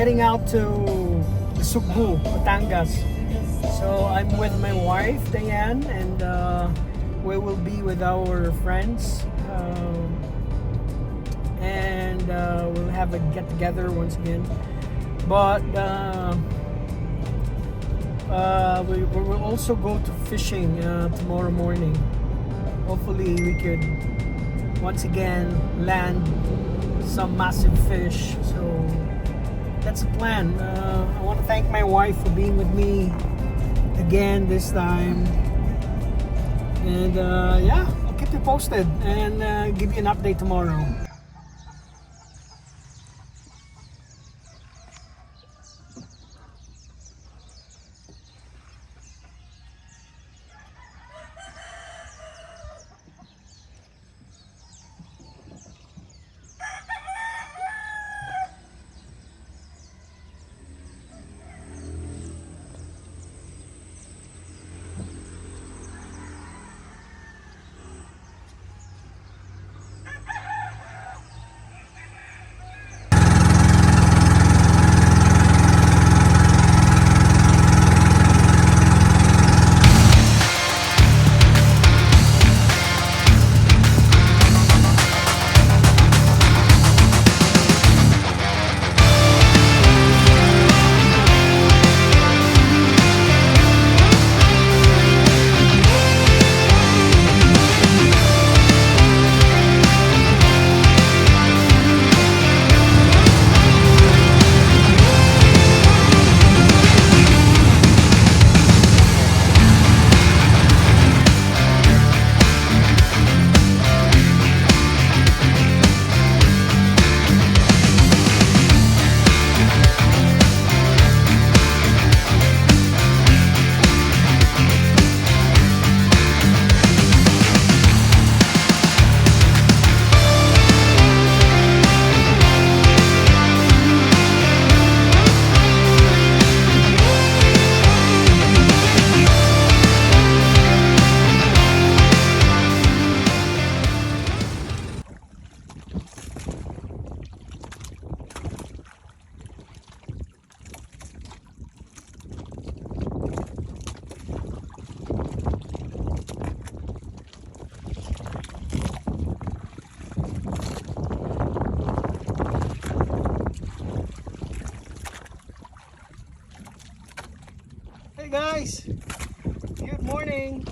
heading out to Sugbu, Batangas. So I'm with my wife Diane, and we will be with our friends, and we'll have a get together once again. But we will also go to fishing tomorrow morning. Hopefully we could once again land some massive fish. So that's the plan. I want to thank my wife for being with me again this time. And yeah, I'll keep you posted and give you an update tomorrow. Hey guys, good morning.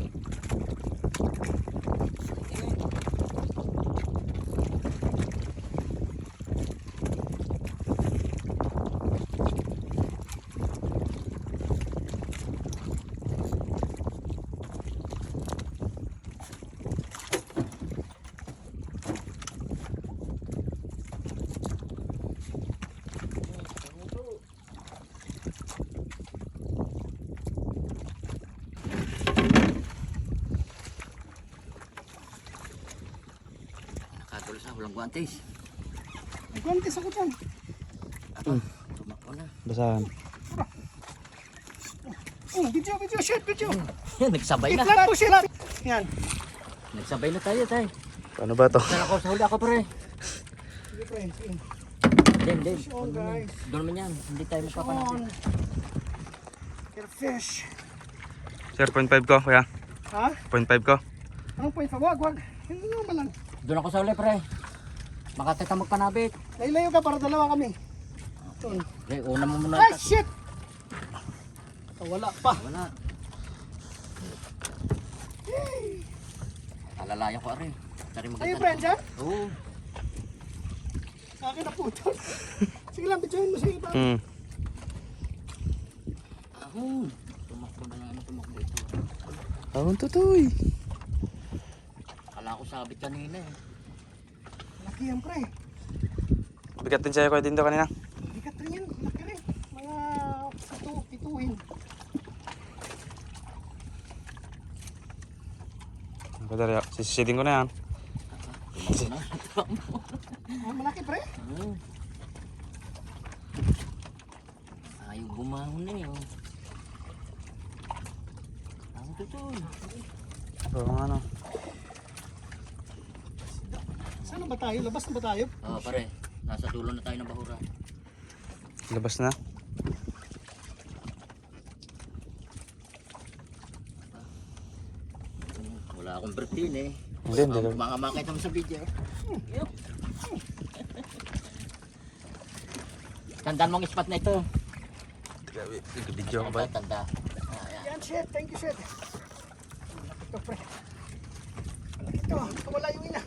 Nakatulos na, walang guantes. May guantes ako dyan. Tumakbo na. Basahan. Oh, video, shit, video. Nagsabay na. Iklat po, shit. Yan. Nagsabay na tayo, tay. Paano ba to? Saan ako? Sa huli ako, pre. Sige, friends. Din. Fish on, guys. Doon naman yan. Hindi tayo Fish on. magpapanapin. Get a fish. Sir, 0.5 ko, kuya. Ha? 0.5 ko. Anong point? Wag. Hindi naman lang. Doon ako sa huli, pre. Makatita magpanabit. Lailayo ka para dalawa kami. Doon. Pre, una mo muna. Ay, shit! Wala pa. Wala. Alalaya ko, are. Tari maganda. Ay, friends, ha? Oo. Akin na po ito. Sige lang, bitsahin mo sige pa. Ahon. Tumakbo na nga, tumakbo ito. Ahon tutoy. Akala ko sabit kanina eh. Laki yan, pre. Bigat din sa'yo ko din to kanina. Bigat rin yan. Laki rin. Mga pituin. Kadari, sisisidin ko na yan. Tumakbo na. Oh, malaki, pre. Oo. Ayaw bumahon na eh. Oh. Ang tutoy. Oo, ano. Saan na ba tayo? Labas na ba tayo? Oo, pare. Nasa dulo na tayo ng bahura. Labas na. Wala akong bertin eh. Hindi. Mga makita mo sa video. Tandaan mong spot na ito. Video ko ba? Tanda. Ayan. Yan, shit. Thank you, shit. Ito, pre. Ito, wala yung ina.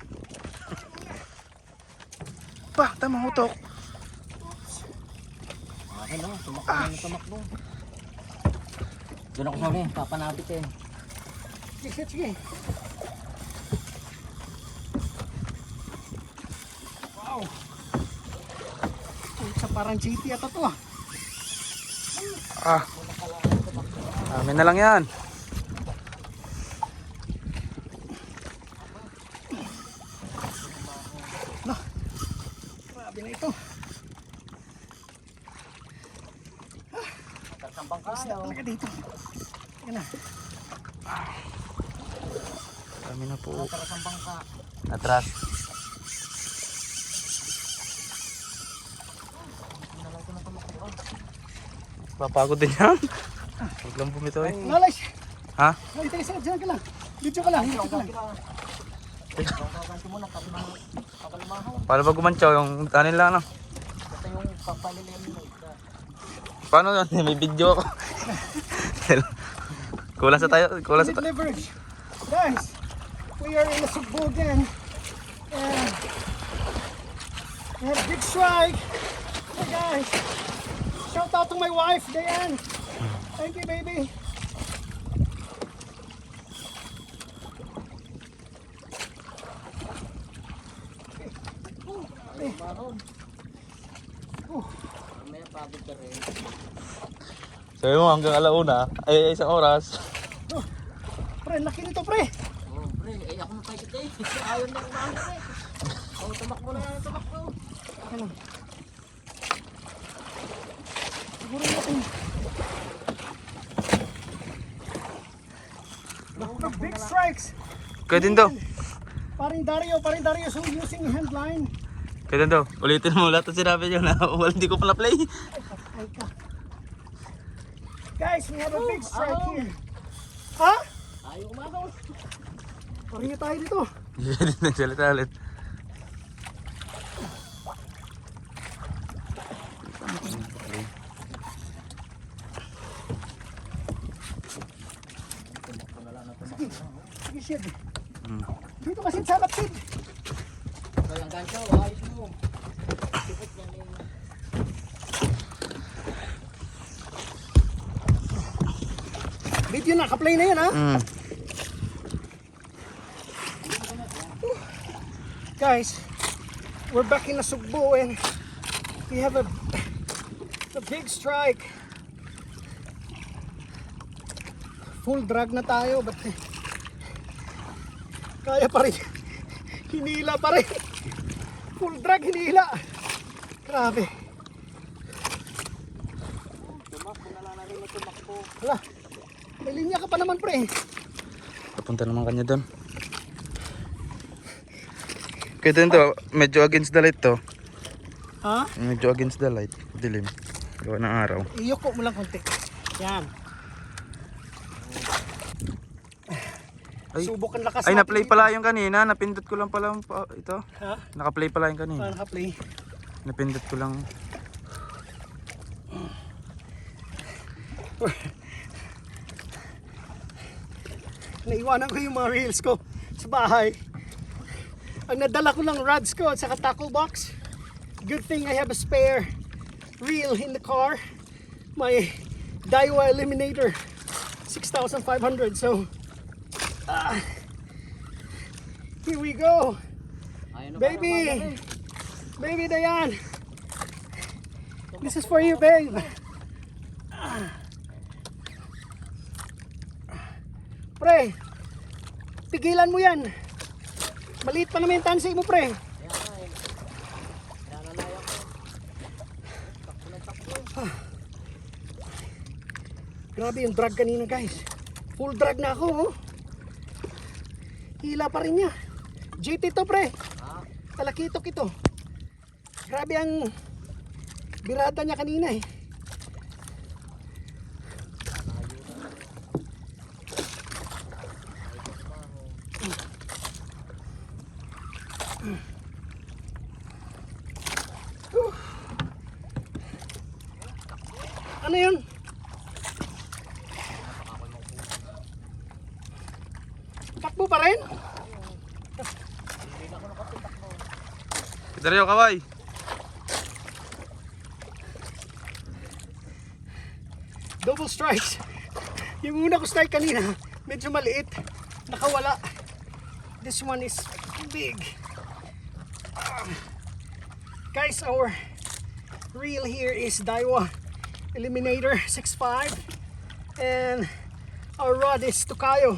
Pa, tama hutok. Akin o, tumakbo. Doon ako sa ulit, papanabit eh. Sige. Wow. Sa parang GT ata to ah. Amin na lang yan. Grabe na ito. Kasambang Isda talaga dito. Teka na. Kami na po. Kasambang ka. Atras. Papagod din yan. Huwag lang bumito eh. Knowledge. Ha? Ay, teka, sige, dyan ka lang. Video ka lang. Ganti mo na, kapalimahaw. Paano ba gumantsaw yung tanin lang? No? Ito yung papalilim mo. Paano yun? May video ako. Kulang sa tayo. Leverage. Guys, we are in the Cebu again. And we have a big strike. Hey guys, shout out to my wife, Diane. Thank you, baby. Mamaya pagod ka rin. Sabi mo hanggang alauna. Ay, isang oras. Pre, laki nito, pre. Oh, pre, ako mapagod eh. Ayaw na umahan eh. Oh, tumakbo na. Ano? Siguro natin. The big strikes. Kaya din daw. Paring Dario, so using hand line. Kaya din daw. Ulitin mo lahat ng sinabi nyo na hindi ko pala play. Ay ka. Guys, we have a big strike here. Ha? Ayaw umahaw. Paringa tayo dito. Hindi din nagsalita ulit. Sige, Sid. Dito kasi sarap, Sid. So, yung gancho, ayos mo. Sipot yan eh. Video na, ka-play na yan, ha? Guys, we're back in Nasugbu and we have a big strike. Full drag na tayo, but kaya pa rin. Hinila pa rin. Full drag, hinila. Grabe. Hala, may linya ka pa naman, pre. Papunta naman kanya doon. Kaya din to, medyo against the light to. Ha? Medyo against the light. Dilim. Gawa ng araw. Iyoko mo lang konti. Yan. Ay. Subok ang lakas Ay, natin na-play dito. pala yung kanina. Napindot ko lang pala ito. Ha? Naka-play pala yung kanina. Paano ka-play? Napindot ko lang. Naiwanan ko yung mga reels ko sa bahay. Ang nadala ko lang rods ko at saka tackle box. Good thing I have a spare reel in the car. My Daiwa Eliminator 6,500. So, here we go. Ayaw na Baby! parang umahaw eh. Baby Diane! This is for you, babe. Pre, pigilan mo yan. Maliit pa naman yung tansi mo, pre. Grabe yung drag kanina, guys. Full drag na ako, oh. Hila pa rin niya. GT to, pre. Talakitok ito. Grabe ang Birada niya kanina eh. Ano yun? Takbo pa rin? Dario, kaway. Double strikes. Yung una ko strike kanina, medyo maliit. Nakawala. This one is big. Guys, our reel here is Daiwa Eliminator 6.5 and our rod is Tokayo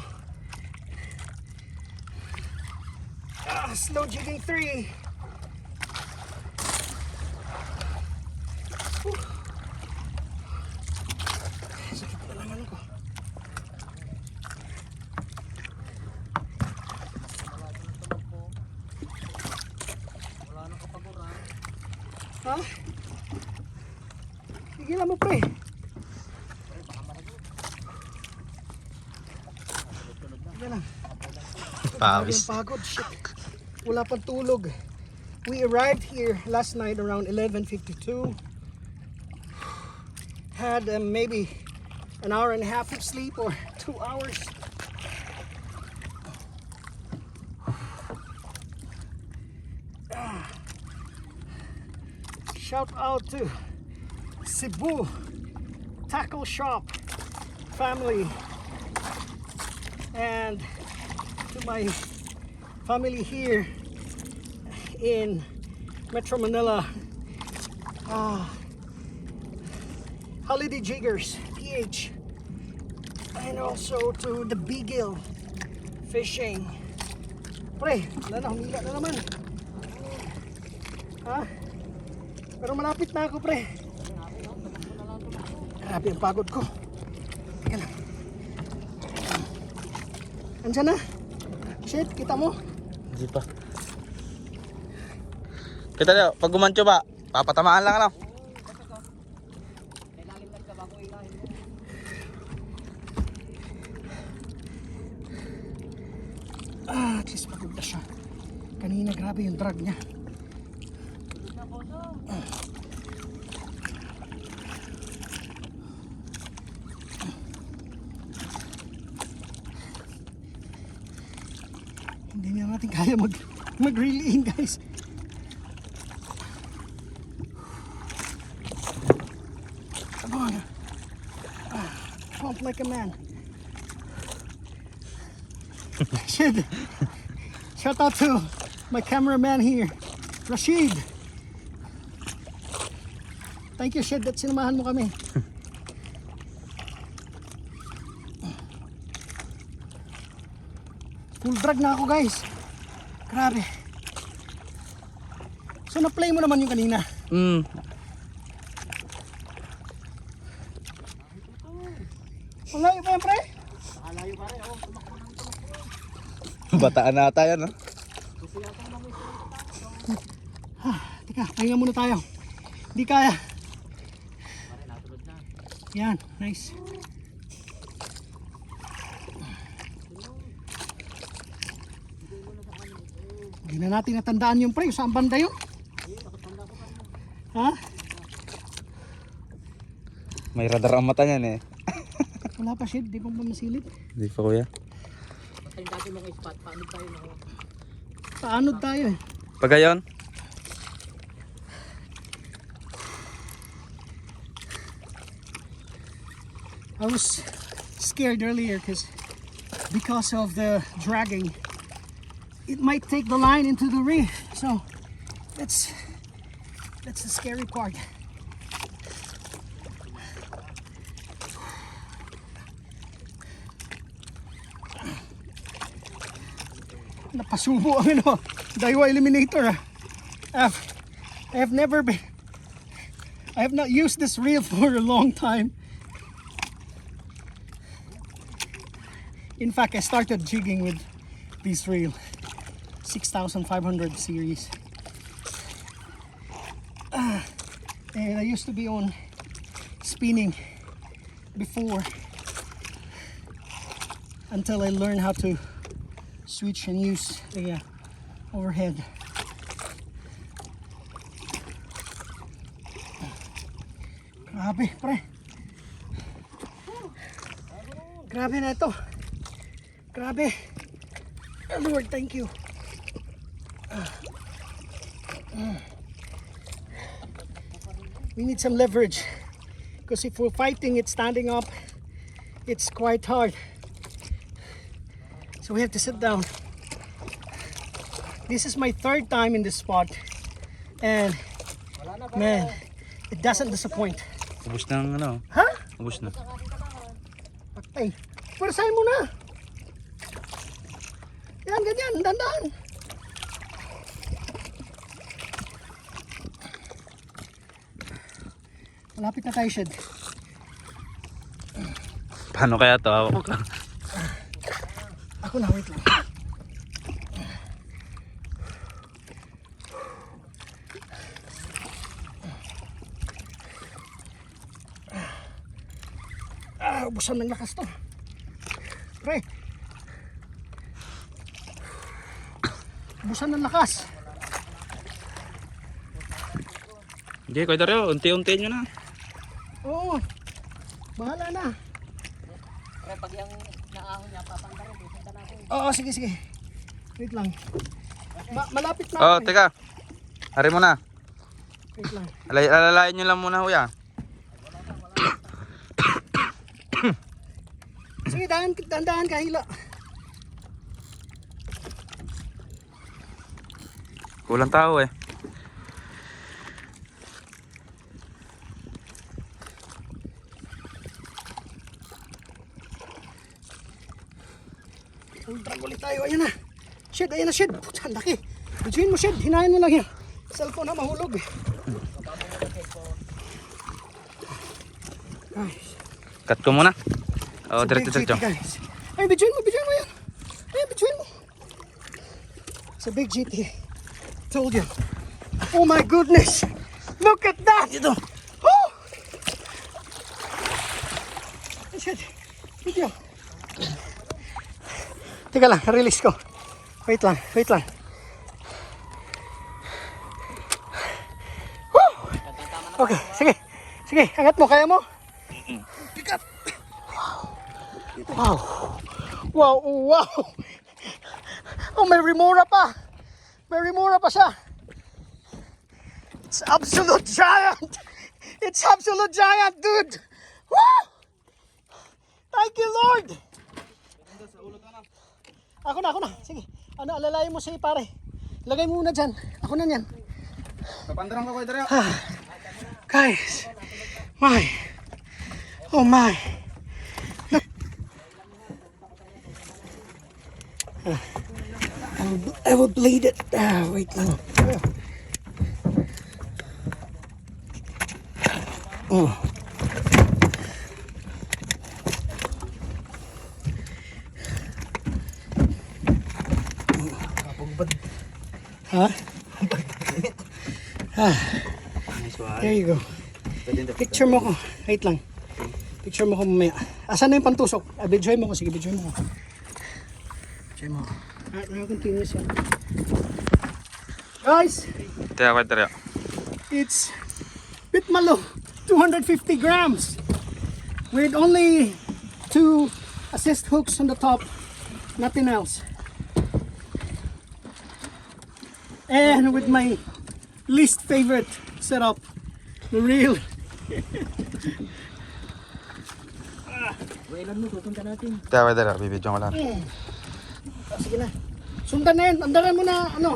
Slow Jigging 3. Sakit na lang ano ko. Ha? Tigilan mo pre. Sige lang. Pawis. Pagod, shit. Wala pang tulog. We arrived here last night around 11:52. Had maybe an hour and a half of sleep or 2 hours. Shout out to Cebu Tackle Shop family and to my family here in Metro Manila. Holiday Jiggers PH, and also to the Beagle Fishing. Pre, wala na, humila na naman. Ha? Pero malapit na ako pre. Grabe ang pagod ko. Teka lang. Andyan na. Shit, kita mo? Hindi pa. Kita niyo, pag gumancho ba, papatamaan lang ano. At least pagod na siya. Kanina grabe yung drag niya. Hindi na natin kaya mag-reel in guys. Come on. Pump like a man. Shit. Shout out to my cameraman here, Rashid. Thank you, Shid, that sinamahan mo kami. Full drag na ako guys. Grabe. So na-play mo naman yung kanina. Malayo pa yan pre? Alayo pa rin, oh. Bataan na tayo no. Teka, pahinga muna tayo. Hindi kaya. Yan, nice. Hindi na natin natandaan yung pre, saan banda yun? Ha? May radar ang mata niyan eh. Wala pa shit, di ko pa masilip. Hindi pa kuya. Patayin dati mga spot, paano tayo na? Paanod tayo eh. Pag gayon, I was scared earlier because of the dragging. It might take the line into the reef. So that's the scary part. Napasubo ang ano, Daiwa Eliminator. I have not used this reel for a long time. In fact, I started jigging with this reel, 6,500 series. And I used to be on spinning before until I learned how to switch and use the overhead. Grabe, pre. Grabe na ito. Grabe. Oh, Lord, thank you. We need some leverage because if we're fighting it standing up, it's quite hard. So we have to sit down. This is my third time in this spot, and man, it doesn't disappoint. Ubus ng ano? Ha? Ubus na. Patay. Pwersahin mo na. Yan, ganyan, dandan. Malapit na tayo, Shed. Paano kaya to? Hawak ka. Ako na, wait lang. Ubusan ng lakas to. Pre. Ubusan ng lakas. Hindi, Kuya Dario. Unti-unti nyo na. Oo. Bahala na. Pero pag yung naahon niya, papandarin, pupunta natin. Oo, sige, sige. Wait lang. Malapit na. Oh, ako eh. teka. Hari mo na. Wait lang. Alalayan nyo lang muna, Kuya. Sige, dahan kahila. Kulang tao eh. Drag ulit tayo. Ayan na. Shed, ayan na, Shed. Putsa, ang laki. Bidyoin mo, Shed. Hinahin mo lang yan. Cellphone na mahulog eh. Guys. Cut ko muna. Oh, It's a big diretso. GT, guys. Ay, bidyoin mo yan. Ay, bidyoin mo. It's a big GT. Told you. Oh my goodness. Look at that. Dito. Oh! Shed. Video. Teka lang, release ko. Wait lang. Woo! Okay, sige, angat mo, kaya mo? Pick up. Wow. Oh, may remora pa siya. It's absolute giant, dude. Woo! Thank you, Lord. Ako na. Sige. Alalayan mo siya, pare. Lagay mo muna dyan. Ako na yan. Papandarang ka, Kuya Dario. Guys. Oh my. Look. I will bleed it. Wait lang. Oh. Huh? There you go. Picture mo ko. Wait lang. Picture mo ko mamaya. Asan na yung pantusok? Videoin mo ko. Sige, videoin mo ko. Videoin mo ko. Alright, now continuous yan. Guys, Teka, Kuya Dario. it's Pitmalo. 250 grams. With only 2 assist hooks on the top. Nothing else. And with my least favorite setup, the reel. Wailan mo, pupunta natin. Teka, Kuya Dario. Bibidyo ko lang. Sige na. Sundan na yun. Andaran mo na, ano,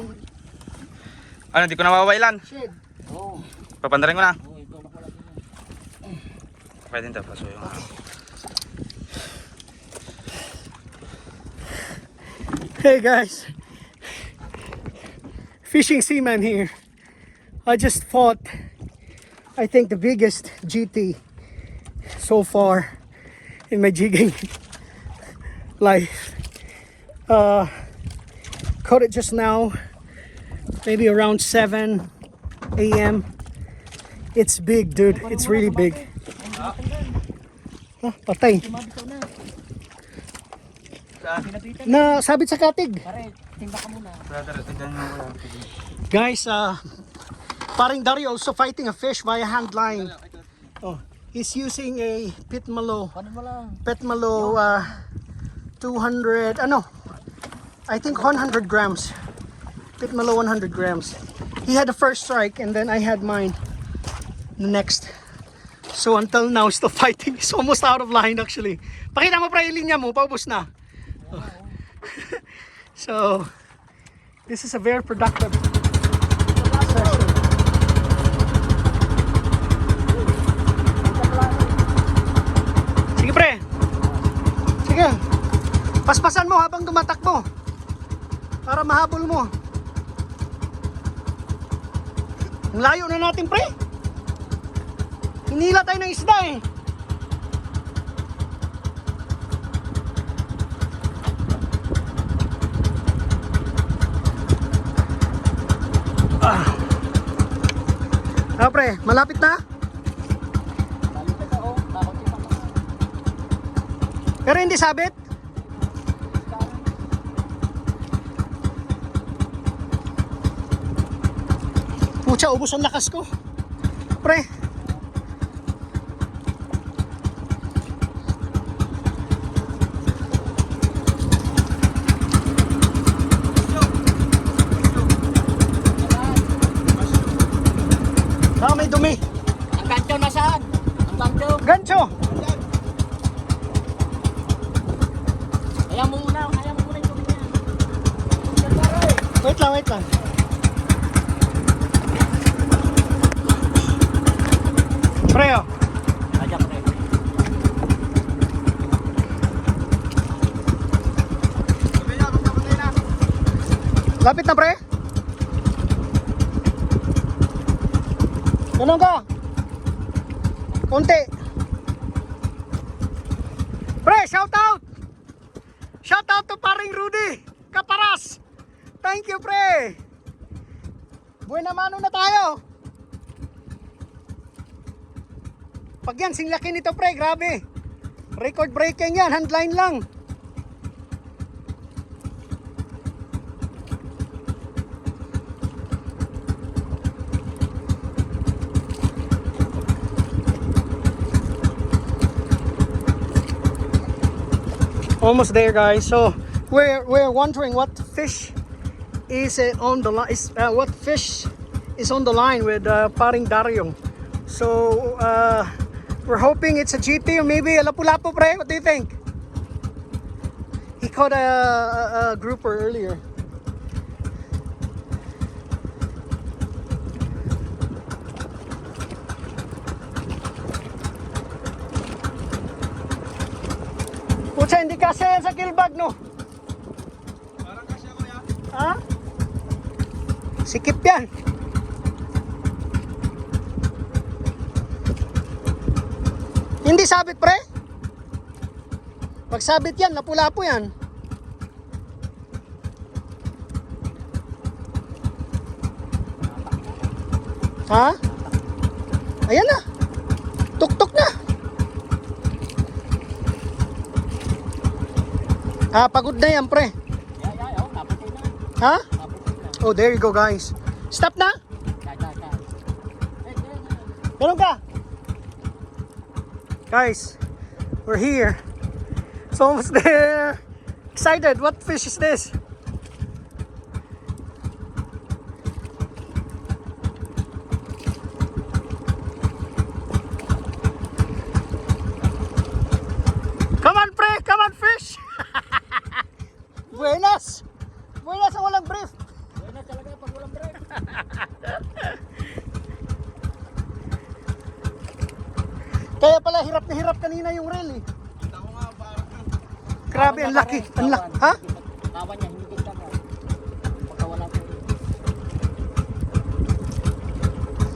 Ano, di ko na mawawailan. shed. Oo. Papandarin ko na. Oo, ito nakulat mo. Pwede nito. Paso yung... Hey guys. Fishing Seaman here. I just fought, I think, the biggest GT so far in my jigging life. Caught it just now, maybe around 7 a.m. It's big, dude. It's really big. Ah, patay. Mabitaw na. Pinapitan. Na sabit sa katig. Pare, timba ka muna. Guys, paring Dario also fighting a fish via hand line. Oh, he's using a Pitmalo. Paano mo lang? Pitmalo 200, I think 100 grams. Pitmalo 100 grams. He had the first strike and then I had mine the next. So until now, still fighting. He's almost out of line actually. Pakita mo pre, yung linya mo, paubos na. Oh. So, this is a very productive session. Sige pre. Sige. Paspasan mo habang tumatakbo. Para mahabol mo. Ang layo na natin pre. Hinila tayo ng isda eh. Pre, malapit na? Malapit na, oh. Nakauti pa lang. Pero hindi sabit? Pucha, ubos ang lakas ko. Pre. Ah, may dumi. Ang gancho nasaan? Ang gancho. Gancho. Kaya mo muna yung tubig niya. Wait lang, wait lang. Pre, oh. Aja pre. Lapit na, pre. Ganun ka. Kunti. Pre, shout out. Shout out to paring Rudy Caparas. Thank you, pre. Buena mano na tayo. Pag yan, singlaki nito, pre, grabe. Record breaking yan, handline lang. Almost there, guys. So we're wondering what fish is on the line. What fish is on the line with paring Dario. So we're hoping it's a GT or maybe a lapu-lapu, pre. What do you think? He caught a grouper earlier. Pucha, hindi kasi yan sa kilbag, no? Parang kasi ako yan. Ha? Sikip yan. Hindi sabit, pre? Pag sabit yan, lapu-lapu yan. Ha? Ayan na. Tuk-tuk na. Ah, pagod na yan, pre. Oh, naputin na. Ha? Naputin na. Oh, there you go, guys. Stop na? Kaya. Ganun ka. Guys, we're here. It's almost there. Excited. What fish is this? Come on, pre. Come on, fish. Buenas. Buenas ang walang brief. Buena talaga pag walang break. Kaya pala hirap na hirap kanina yung reel eh. Grabe, ang laki. Ang laki. Ha? Kawan niya, hindi kita ka. Pagka wala po.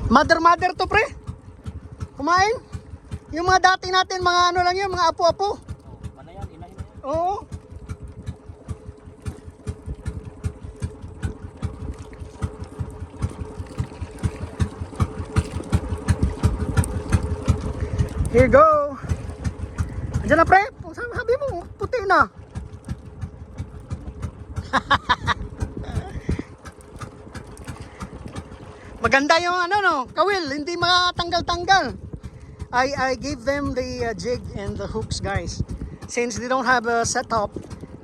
Mother to, pre. Kumain. Yung mga dati natin, mga ano lang yun, mga apo-apo. Oh, mana yan, inahin na yan. Oo. Here you go. Andiyan na, pre. Sabi mo, puti na. Maganda yung ano, no? Kawil, hindi makatanggal-tanggal. I gave them the jig and the hooks, guys. Since they don't have a setup,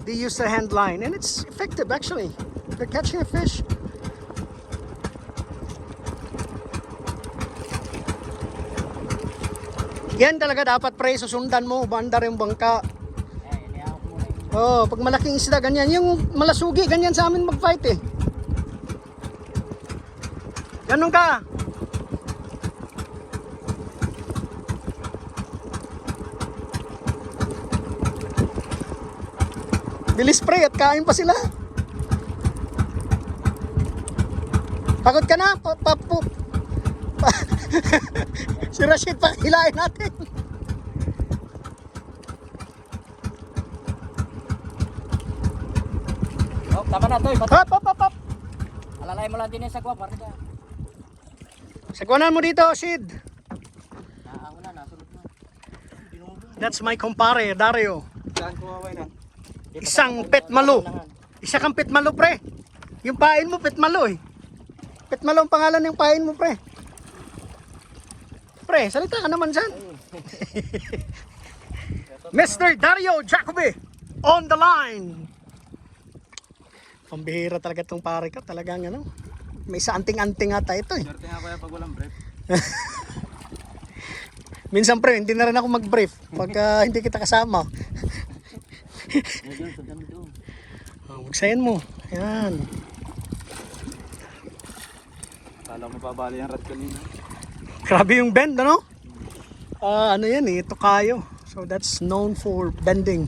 they use the hand line. And it's effective, actually. They're catching a fish. Yan talaga dapat, pre, susundan mo, bandar yung bangka. Oh, pag malaking isda, ganyan. Yung malasugi, ganyan sa amin mag-fight eh. Ganun ka. Bilis, pre, at kain pa sila. Pagod ka na? Si Rashid, pakilain natin. Oh, tama na to. Hop. Alalay mo lang din yung sagwa. Para ka. Sagwanan mo dito, Sid. Naango na, nasulot na. That's my kumpare, Dario. Saan kumaway na? Isang petmalo. Isa kang petmalo, pre. Yung pain mo, petmalo eh. Petmalo ang pangalan ng pain mo, pre. Pre, salita ka naman dyan. Mr. Dario Jacobi on the line. Pambihira talaga itong pare ka. Talagang ano, may sa anting-anting ata ito eh. Swerte nga kaya pag walang brief. Minsan, pre, hindi na rin ako mag-brief pag hindi kita kasama. Bugsayan mo. Yan. Kala mo babali ang rat kanina. Grabe yung bend, ano? Ano yan eh, tokayo. So that's known for bending.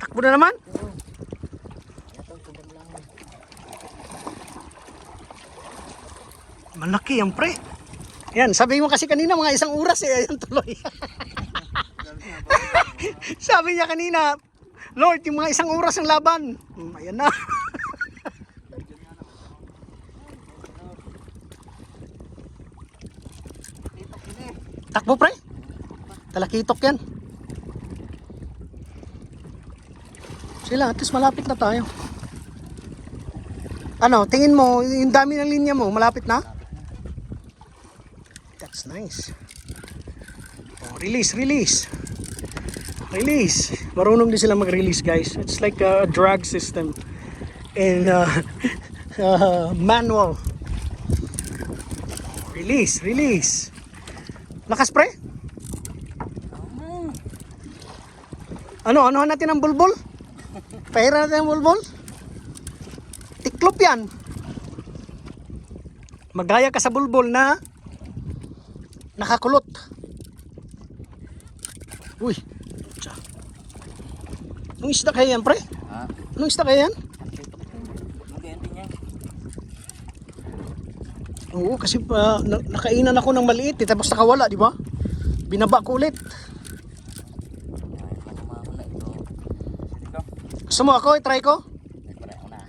Takbo na naman. Malaki yan, pre. Yan, sabi mo kasi kanina mga 1 oras eh, ayan tuloy. Sabi niya kanina, Lord, yung mga 1 oras ng laban. Ayan na. Takbo, pre. Talakitok yan. Sila, at least malapit na tayo. Ano, tingin mo, yung dami ng linya mo, malapit na? That's nice. Oh, release. Marunong din sila mag-release, guys. It's like a drag system in manual. Release. Lakas, pre? Ano natin ang bulbul? Pahira natin ang bulbul? Tiklop yan. Magaya ka sa bulbul na nakakulot. Uy. Anong isda kaya yan, pre? Ha? Anong isda kaya yan? Maganda niya. Oo, kasi nakainan ako ng maliit eh, tapos nakawala, di ba? Binaba ko ulit. Gusto mo ako, i-try ko? Pareho na.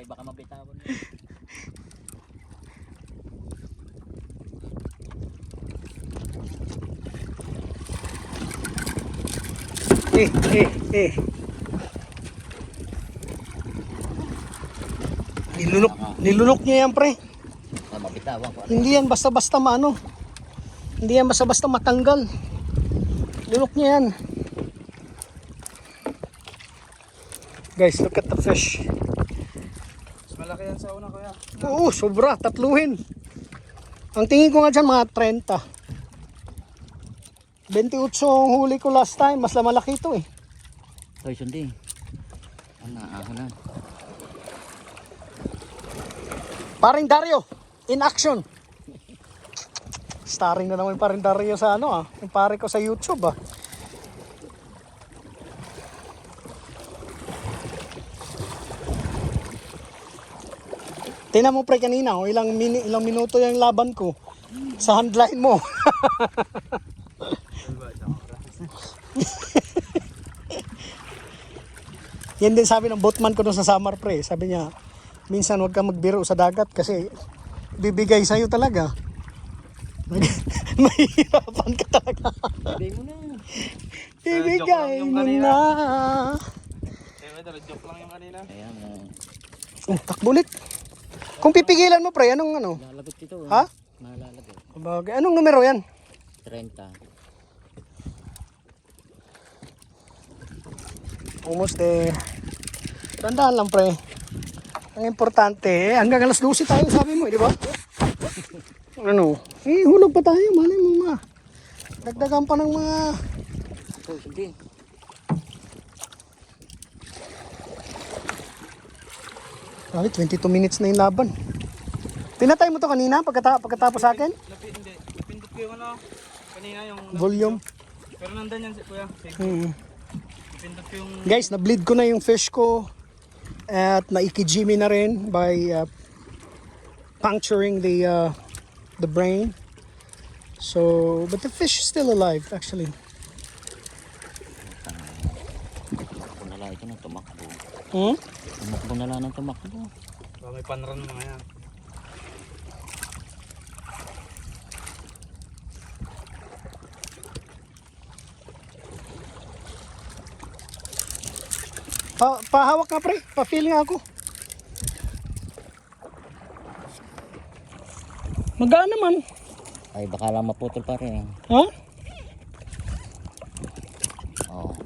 Baka mabitawan mo. Nilunok niya yan, pre. Mabitawan ko. Hindi yan basta-basta maano. Hindi yan basta-basta matanggal. Lunok niya yan. Guys, look at the fish. Mas malaki yan sa una, kuya. Oo, sobra. Tatluhin. Ang tingin ko nga dyan, mga 30. 28 ang huli ko last time. Mas malaki ito eh. Hoy, sundi. Ako na. Paring Dario, in action. Starring na naman yung paring Dario sa ano ah. Yung pare ko sa YouTube ah. Tingnan mo, pre, kanina oh, ilang minuto yung laban ko sa handline mo. Yan din sabi ng boatman ko doon sa Samar, pre. Sabi niya, minsan huwag ka magbiro sa dagat kasi bibigay sa'yo talaga. Mahirapan ka talaga. Bigay mo na. Bibigay yung mo kanina. na. Joke lang yung kanina. Ayan. Takbo ulit. Kung pipigilan mo pre, anong ano? Lalabit ito. Ha? Malalabit. Bagay. Anong numero yan? 30. Almost there. Tandaan lang pre. Ang importante, hanggang alas 12 tayo sabi mo, di ba? Ano? Hulog pa tayo, malay mo ma. Dagdagan pa ng mga... Ito, hindi. Grabe, 22 minutes na yung laban. Pinatay mo to kanina pagkatapos sa akin? Hindi. Pindot ko yung ano. Kanina yung... Volume. Pero nandun yan kuya. Pindot ko yung... Guys, na-bleed ko na yung fish ko. At naikijimi na rin by puncturing the brain. So, but the fish is still alive actually. Tumakbo na lang ito ng tumakbo. Hmm? Tumakbo na lang ng tumakbo. May panran mga yan. Pahawak nga pre, pa-feel nga ako. Magaan naman. Ay, baka lang maputol pa rin. Ha? Oo.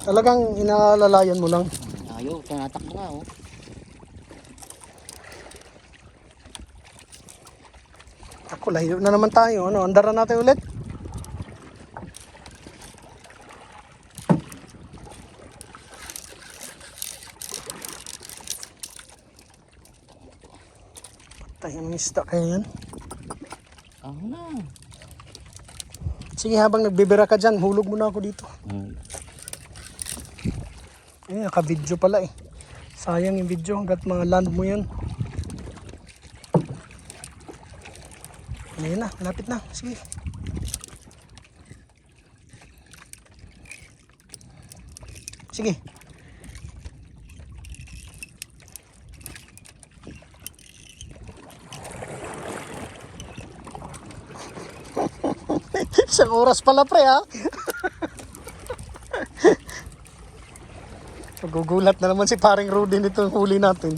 Talagang inaalalayan mo lang. Ayaw, tinatakbo nga oh. Ako, layo na naman tayo. Ano, andaran natin ulit. Patay, anong isda kaya yan? Ako na. Sige, habang nagbibira ka dyan, hulog muna ako dito. Naka-video pala eh. Sayang yung video hanggat ma-land mo yan. Ayun na, malapit na. Sige. Sige. Isang oras pala pre ha. Magugulat na naman si paring Rudy nitong huli natin.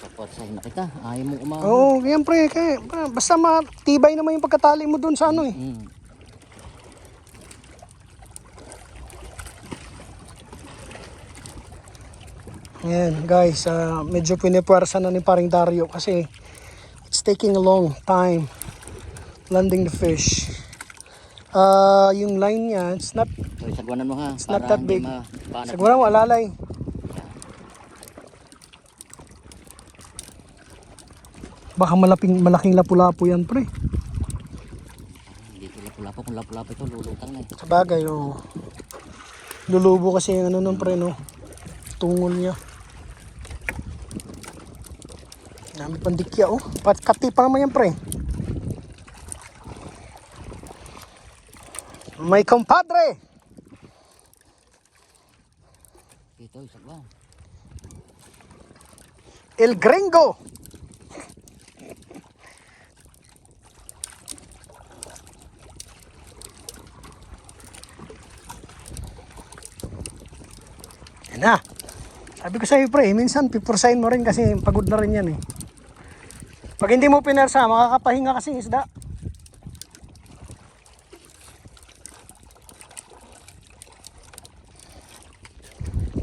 Support sa'yo na kita. Ayaw mong umahon. Oo, yan pre. Basta matibay naman yung pagkatali mo dun sa ano eh. Ayan guys, medyo pinipuwersa na ni paring Dario kasi it's taking a long time landing the fish. Yung line niya, it's not Sagwanan mo ha. It's not that big. Paano? Siguro mo alalay. Baka malaking lapu-lapu yan pre. Hindi ko lapu-lapu. Kung lapu-lapu ito, lulutang na eh. Sa bagay, oh. Lulubo kasi yung ano nun pre, no? Tungol niya. Dami pandikya, oh. Kati pa naman yan pre. May compadre! Ito, isa ba? El Gringo! Yan na. Sabi ko sa'yo pre, minsan pipursahin mo rin kasi pagod na rin yan eh. Pag hindi mo pinersa, makakapahinga kasi isda.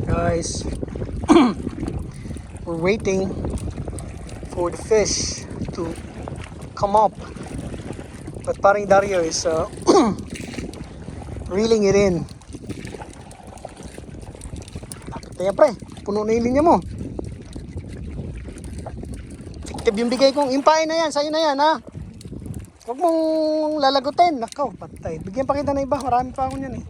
Guys, we're waiting for the fish to come up, but paring Dario is reeling it in. Kaya pre, puno na yung linya mo. Tip yung bigay kong impay na yan, sa'yo na yan ha. Huwag mong lalagutin. Nakaw, patay. Bigyan pa kita na iba, marami pa ako yan eh.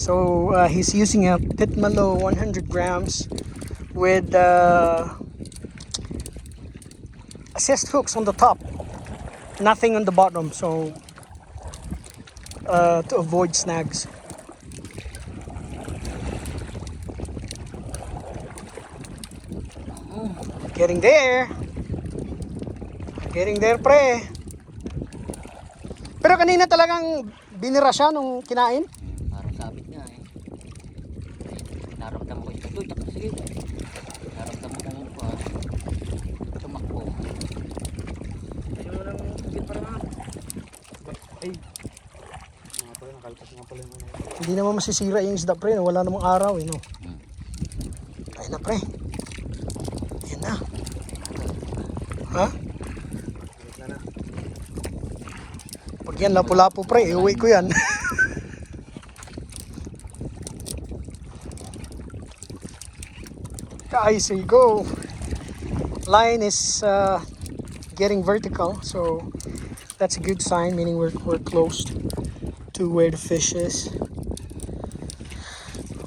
So he's using a Pitmalo 100 grams with assist hooks on the top, nothing on the bottom, so to avoid snags. Getting there. Getting there, pre. Pero kanina talagang binira siya nung kinain. Parang sabit nga eh. Naramdaman ko ito. Uy, tapos sige. Naramdaman ko lang po. Tumakbo. Ayun lang. Sige para nga. Ay. Nga pala, nakalpas nga pala yung ano. Hindi naman masisira yung isda, pre. Wala namang araw, eh, no? Ayun na, pre. Ayun na. Ha? Pag yan, lapu-lapu, pre. Iuwi ko yan. Guys, here you go. Line is getting vertical, so that's a good sign, meaning we're close to where the fish is.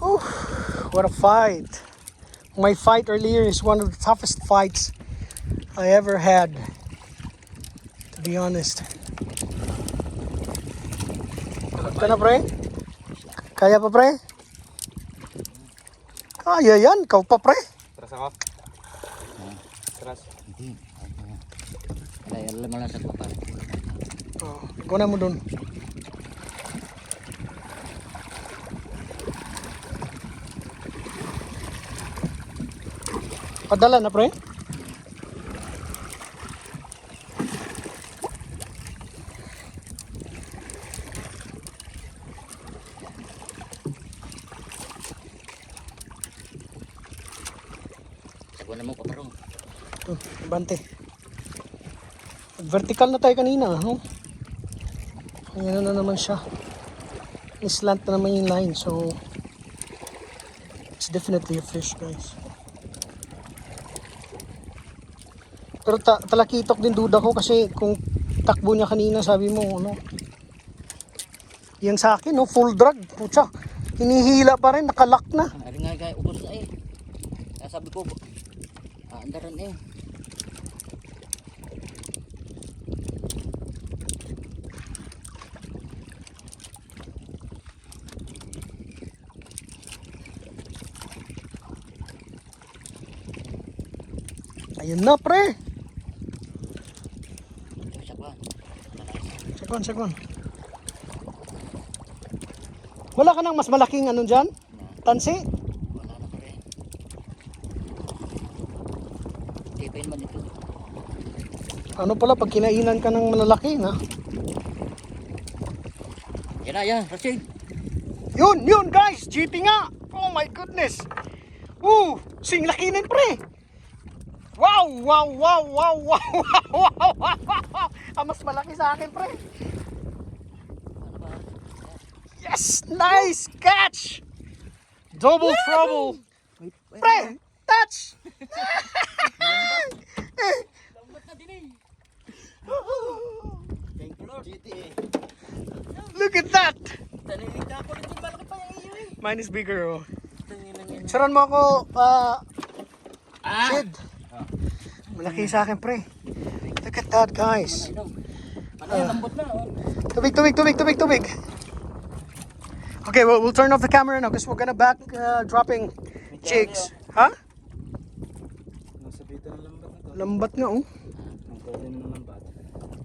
Oh, what a fight. My fight earlier is one of the toughest fights I ever had, to be honest. Ito na, pre? Kaya pa, pre? Kaya yan, ikaw pa, pre. Tras ako. Tras. Hindi. Kaya alam mo lang sa kapal. Oh, ikunan mo dun. Padala na, pre? Sagwa na mo paparong. Bante. Vertical na tayo kanina, no? Ayan na naman siya. Slant na naman yung line, so it's definitely a fish, guys. Pero talakitok din duda ko kasi kung takbo niya kanina, sabi mo, ano? Yan sa akin, no? Full drag. Pucha, hinihila pa rin, nakalock na. Ari nga kaya ubos na eh. Kaya sabi ko, andaran eh. Ayun na, pre. Isa pa. Sekon. Wala ka nang mas malaking ano dyan? Tansi? Wala na pa rin. Tipin man ito. Ano pala, pag kinainan ka ng malalaki, na? Yan na, yan. Rashid. Yun, guys! GT nga! Oh my goodness! Woo! Sing laki nun, pre! Wow! Ang mas malaki sa akin, pre! Yes! Nice catch! Double trouble! Pre! Touch! Lambat na din eh. Thank you Lord. GTA. Look at that! Taninita ko rin yung malaki pa yung iyo eh. Mine is bigger, oh. Tanginan yan. Saran mo ako, Sid. Malaki sa akin, pre. Look at that, guys. Ano yan, lambot na. Tubig. Okay, well, we'll turn off the camera now because we're gonna back dropping jigs. Ha? Nasa bita ng lambat na to. Lambat nga, oh. Ang pwede ng lambat.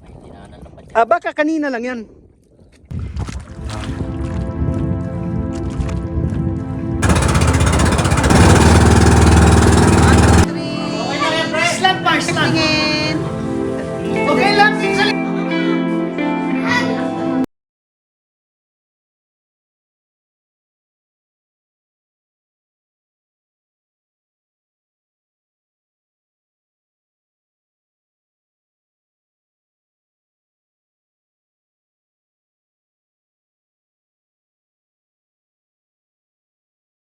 Ay, hindi na lambat yan. Baka kanina lang yan.